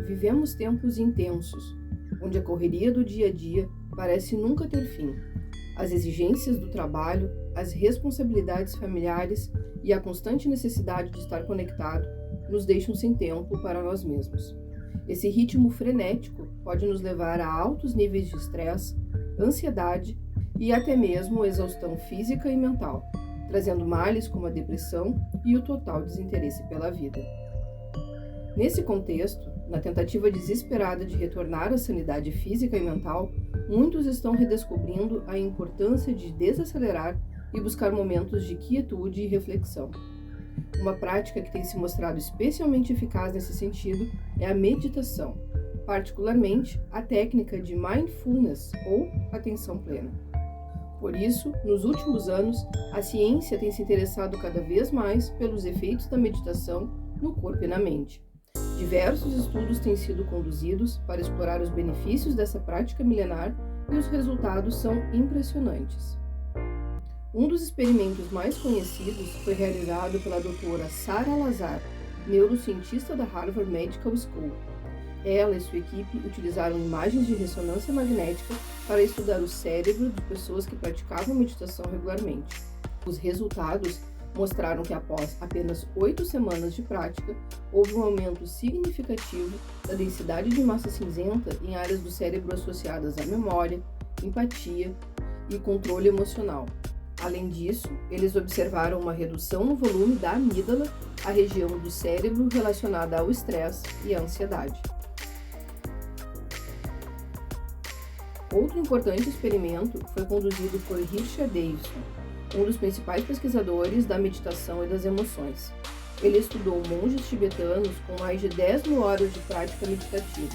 Vivemos tempos intensos, onde a correria do dia a dia parece nunca ter fim. As exigências do trabalho, as responsabilidades familiares e a constante necessidade de estar conectado nos deixam sem tempo para nós mesmos. Esse ritmo frenético pode nos levar a altos níveis de estresse, ansiedade e até mesmo exaustão física e mental, trazendo males como a depressão e o total desinteresse pela vida. Nesse contexto, na tentativa desesperada de retornar à sanidade física e mental, muitos estão redescobrindo a importância de desacelerar e buscar momentos de quietude e reflexão. Uma prática que tem se mostrado especialmente eficaz nesse sentido é a meditação, particularmente a técnica de mindfulness ou atenção plena. Por isso, nos últimos anos, a ciência tem se interessado cada vez mais pelos efeitos da meditação no corpo e na mente. Diversos estudos têm sido conduzidos para explorar os benefícios dessa prática milenar e os resultados são impressionantes. Um dos experimentos mais conhecidos foi realizado pela doutora Sarah Lazar, neurocientista da Harvard Medical School. Ela e sua equipe utilizaram imagens de ressonância magnética para estudar o cérebro de pessoas que praticavam meditação regularmente. Os resultados mostraram que após apenas 8 semanas de prática, houve um aumento significativo da densidade de massa cinzenta em áreas do cérebro associadas à memória, empatia e controle emocional. Além disso, eles observaram uma redução no volume da amígdala, a região do cérebro relacionada ao estresse e à ansiedade. Outro importante experimento foi conduzido por Richard Davidson, um dos principais pesquisadores da meditação e das emoções. Ele estudou monges tibetanos com mais de 10 mil horas de prática meditativa.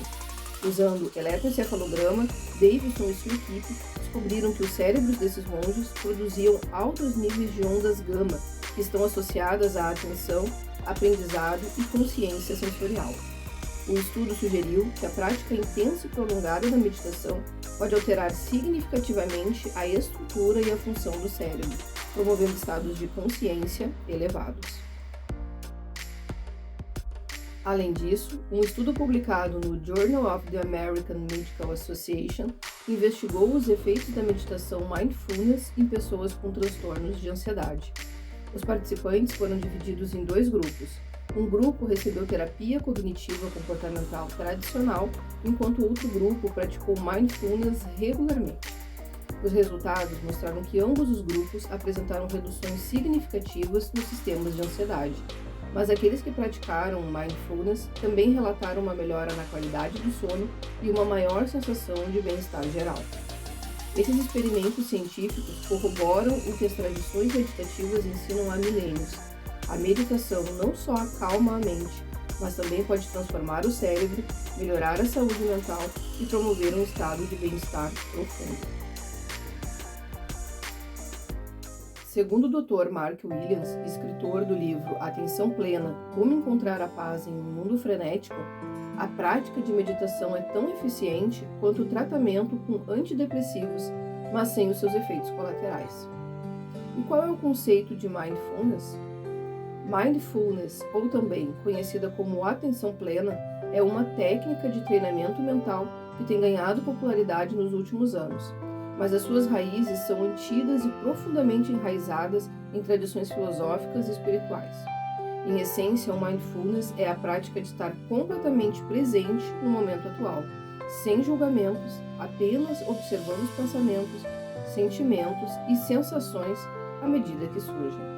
Usando eletroencefalograma, Davidson e sua equipe descobriram que os cérebros desses monges produziam altos níveis de ondas gama, que estão associadas à atenção, aprendizado e consciência sensorial. O estudo sugeriu que a prática intensa e prolongada da meditação pode alterar significativamente a estrutura e a função do cérebro, promovendo estados de consciência elevados. Além disso, um estudo publicado no Journal of the American Medical Association investigou os efeitos da meditação mindfulness em pessoas com transtornos de ansiedade. Os participantes foram divididos em 2 grupos. Um grupo recebeu terapia cognitiva comportamental tradicional, enquanto outro grupo praticou mindfulness regularmente. Os resultados mostraram que ambos os grupos apresentaram reduções significativas nos sistemas de ansiedade, mas aqueles que praticaram mindfulness também relataram uma melhora na qualidade do sono e uma maior sensação de bem-estar geral. Esses experimentos científicos corroboram o que as tradições meditativas ensinam há milênios. A meditação não só acalma a mente, mas também pode transformar o cérebro, melhorar a saúde mental e promover um estado de bem-estar profundo. Segundo o Dr. Mark Williams, escritor do livro Atenção Plena: Como Encontrar a Paz em um Mundo Frenético, a prática de meditação é tão eficiente quanto o tratamento com antidepressivos, mas sem os seus efeitos colaterais. E qual é o conceito de mindfulness? Mindfulness, ou também conhecida como atenção plena, é uma técnica de treinamento mental que tem ganhado popularidade nos últimos anos, mas as suas raízes são antigas e profundamente enraizadas em tradições filosóficas e espirituais. Em essência, o mindfulness é a prática de estar completamente presente no momento atual, sem julgamentos, apenas observando os pensamentos, sentimentos e sensações à medida que surgem.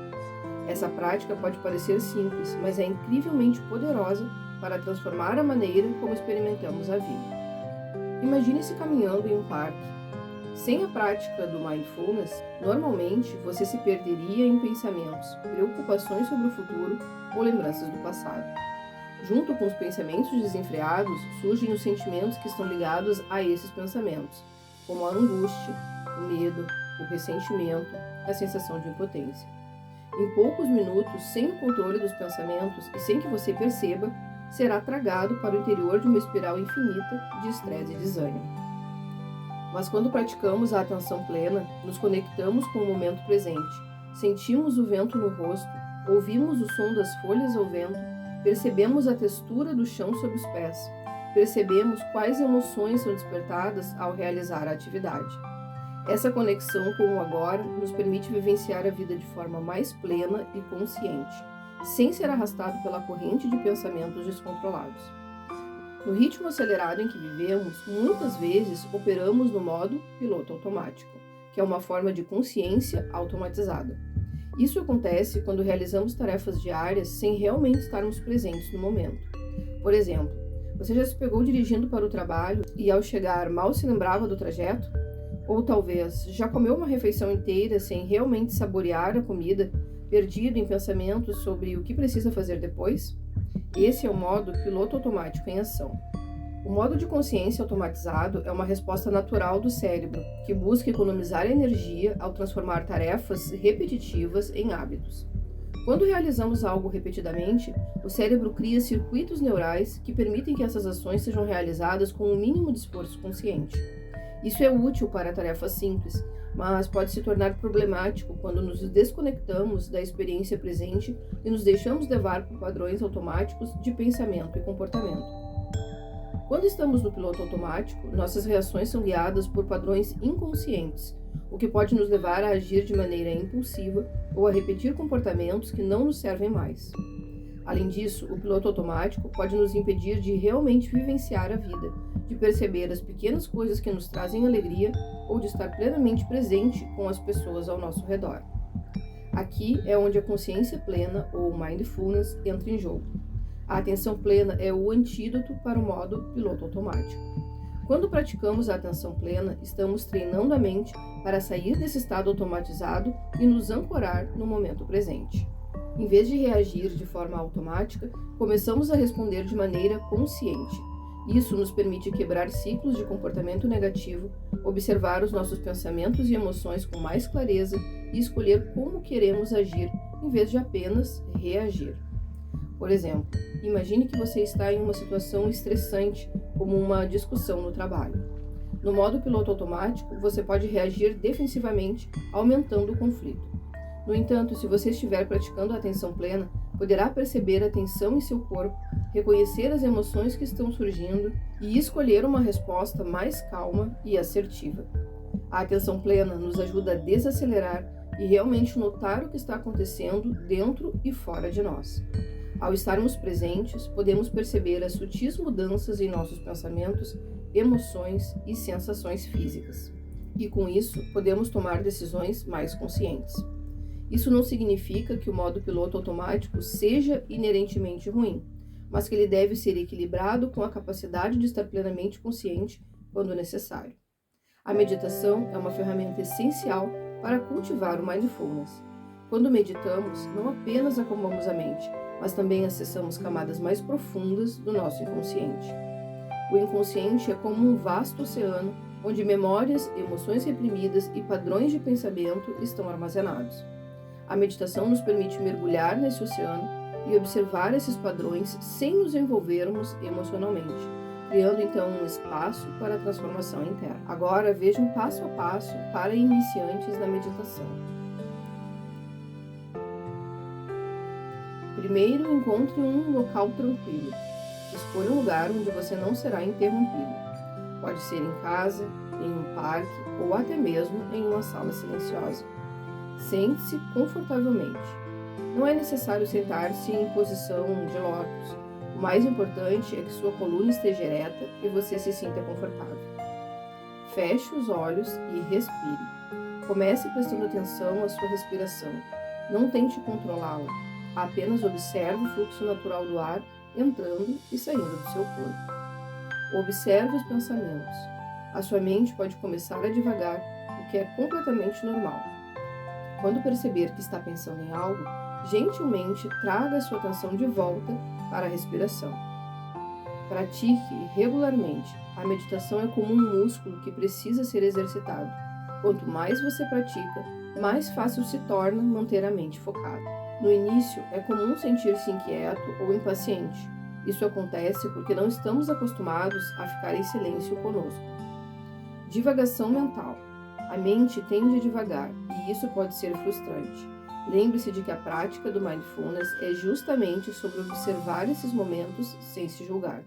Essa prática pode parecer simples, mas é incrivelmente poderosa para transformar a maneira como experimentamos a vida. Imagine-se caminhando em um parque. Sem a prática do mindfulness, normalmente você se perderia em pensamentos, preocupações sobre o futuro ou lembranças do passado. Junto com os pensamentos desenfreados, surgem os sentimentos que estão ligados a esses pensamentos, como a angústia, o medo, o ressentimento, a sensação de impotência. Em poucos minutos, sem o controle dos pensamentos e sem que você perceba, será tragado para o interior de uma espiral infinita de estresse e desânimo. Mas quando praticamos a atenção plena, nos conectamos com o momento presente, sentimos o vento no rosto, ouvimos o som das folhas ao vento, percebemos a textura do chão sob os pés. percebemos quais emoções são despertadas ao realizar a atividade. Essa conexão com o agora nos permite vivenciar a vida de forma mais plena e consciente, sem ser arrastado pela corrente de pensamentos descontrolados. No ritmo acelerado em que vivemos, muitas vezes operamos no modo piloto automático, que é uma forma de consciência automatizada. Isso acontece quando realizamos tarefas diárias sem realmente estarmos presentes no momento. Por exemplo, você já se pegou dirigindo para o trabalho e ao chegar mal se lembrava do trajeto? Ou talvez já comeu uma refeição inteira sem realmente saborear a comida, perdido em pensamentos sobre o que precisa fazer depois? Esse é o modo piloto automático em ação. O modo de consciência automatizado é uma resposta natural do cérebro, que busca economizar energia ao transformar tarefas repetitivas em hábitos. Quando realizamos algo repetidamente, o cérebro cria circuitos neurais que permitem que essas ações sejam realizadas com o mínimo de esforço consciente. Isso é útil para tarefas simples, mas pode se tornar problemático quando nos desconectamos da experiência presente e nos deixamos levar por padrões automáticos de pensamento e comportamento. Quando estamos no piloto automático, nossas reações são guiadas por padrões inconscientes, o que pode nos levar a agir de maneira impulsiva ou a repetir comportamentos que não nos servem mais. Além disso, o piloto automático pode nos impedir de realmente vivenciar a vida, de perceber as pequenas coisas que nos trazem alegria ou de estar plenamente presente com as pessoas ao nosso redor. Aqui é onde a consciência plena, ou mindfulness, entra em jogo. A atenção plena é o antídoto para o modo piloto automático. Quando praticamos a atenção plena, estamos treinando a mente para sair desse estado automatizado e nos ancorar no momento presente. Em vez de reagir de forma automática, começamos a responder de maneira consciente. Isso nos permite quebrar ciclos de comportamento negativo, observar os nossos pensamentos e emoções com mais clareza e escolher como queremos agir, em vez de apenas reagir. Por exemplo, imagine que você está em uma situação estressante, como uma discussão no trabalho. No modo piloto automático, você pode reagir defensivamente, aumentando o conflito. No entanto, se você estiver praticando a atenção plena, poderá perceber a tensão em seu corpo, reconhecer as emoções que estão surgindo e escolher uma resposta mais calma e assertiva. A atenção plena nos ajuda a desacelerar e realmente notar o que está acontecendo dentro e fora de nós. Ao estarmos presentes, podemos perceber as sutis mudanças em nossos pensamentos, emoções e sensações físicas. E com isso, podemos tomar decisões mais conscientes. Isso não significa que o modo piloto automático seja inerentemente ruim, mas que ele deve ser equilibrado com a capacidade de estar plenamente consciente quando necessário. A meditação é uma ferramenta essencial para cultivar o mindfulness. Quando meditamos, não apenas acalmamos a mente, mas também acessamos camadas mais profundas do nosso inconsciente. O inconsciente é como um vasto oceano onde memórias, emoções reprimidas e padrões de pensamento estão armazenados. A meditação nos permite mergulhar nesse oceano e observar esses padrões sem nos envolvermos emocionalmente, criando então um espaço para a transformação interna. Agora veja um passo a passo para iniciantes na meditação. Primeiro, encontre um local tranquilo. Escolha um lugar onde você não será interrompido. Pode ser em casa, em um parque ou até mesmo em uma sala silenciosa. Sente-se confortavelmente. Não é necessário sentar-se em posição de lótus. O mais importante é que sua coluna esteja ereta e você se sinta confortável. Feche os olhos e respire. Comece prestando atenção à sua respiração. Não tente controlá-la. Apenas observe o fluxo natural do ar entrando e saindo do seu corpo. Observe os pensamentos. A sua mente pode começar a divagar, o que é completamente normal. Quando perceber que está pensando em algo, gentilmente traga a sua atenção de volta para a respiração. Pratique regularmente. A meditação é como um músculo que precisa ser exercitado. Quanto mais você pratica, mais fácil se torna manter a mente focada. No início, é comum sentir-se inquieto ou impaciente. Isso acontece porque não estamos acostumados a ficar em silêncio conosco. Divagação mental. A mente tende a divagar e isso pode ser frustrante. Lembre-se de que a prática do mindfulness é justamente sobre observar esses momentos sem se julgar.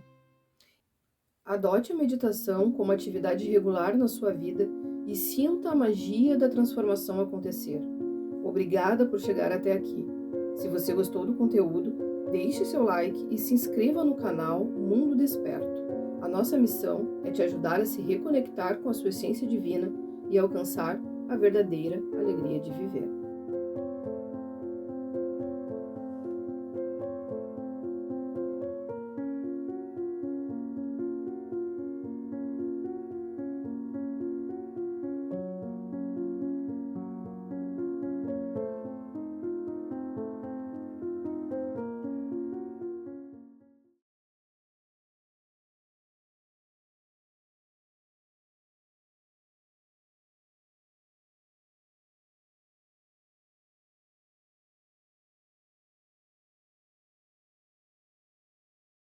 Adote a meditação como atividade regular na sua vida e sinta a magia da transformação acontecer. Obrigada por chegar até aqui. Se você gostou do conteúdo, deixe seu like e se inscreva no canal Mundo Desperto. A nossa missão é te ajudar a se reconectar com a sua essência divina e alcançar a verdadeira alegria de viver.